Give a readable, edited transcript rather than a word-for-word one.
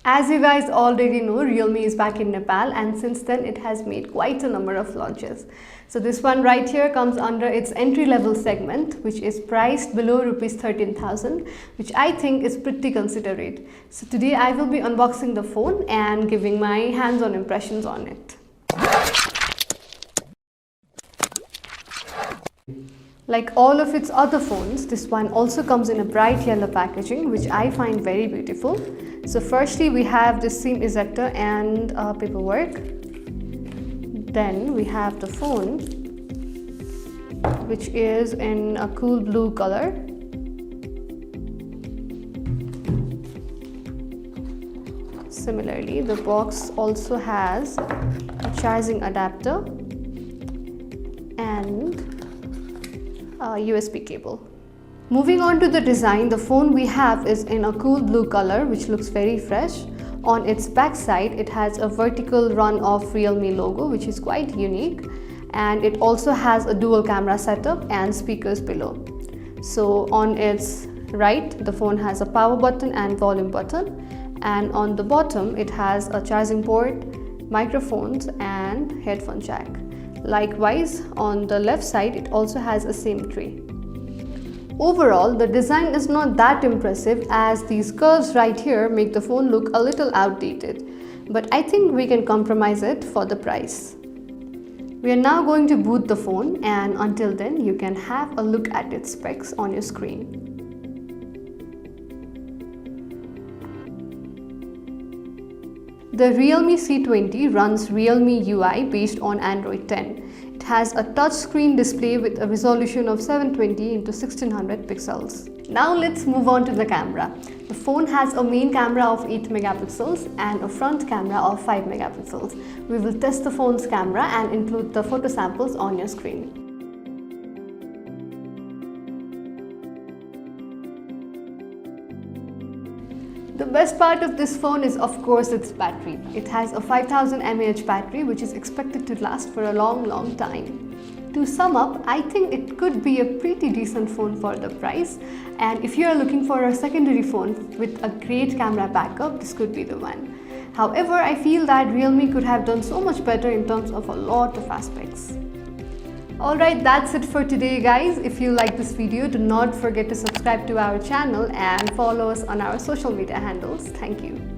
As you guys already know, Realme is back in Nepal, and since then it has made quite a number of launches. So this one right here comes under its entry-level segment, which is priced below Rs 13,000, which I think is pretty considerate. So today I will be unboxing the phone and giving my hands-on impressions on it. Like all of its other phones, this one also comes in a bright yellow packaging, which I find very beautiful. So firstly, we have this SIM ejector and paperwork. Then we have the phone, which is in a cool blue color. Similarly, the box also has a charging adapter and a USB cable. Moving on to the design, the phone we have is in a cool blue color, which looks very fresh. On its back side, it has a vertical run of Realme logo, which is quite unique, and it also has a dual camera setup and speakers below. So on its right, the phone has a power button and volume button, and on the bottom it has a charging port, microphones and headphone jack. Likewise, on the left side, it also has a SIM tray. Overall, the design is not that impressive, as these curves right here make the phone look a little outdated, but I think we can compromise it for the price. We are now going to boot the phone, and until then you can have a look at its specs on your screen. The Realme C20 runs Realme UI based on Android 10. It has a touchscreen display with a resolution of 720 into 1600 pixels. Now let's move on to the camera. The phone has a main camera of 8 megapixels and a front camera of 5 megapixels. We will test the phone's camera and include the photo samples on your screen. The best part of this phone is of course its battery. It has a 5000 mAh battery, which is expected to last for a long time. To sum up, I think it could be a pretty decent phone for the price, and if you are looking for a secondary phone with a great camera backup, this could be the one. However, I feel that Realme could have done so much better in terms of a lot of aspects. Alright, that's it for today guys. If you like this video, do not forget to subscribe to our channel and follow us on our social media handles. Thank you.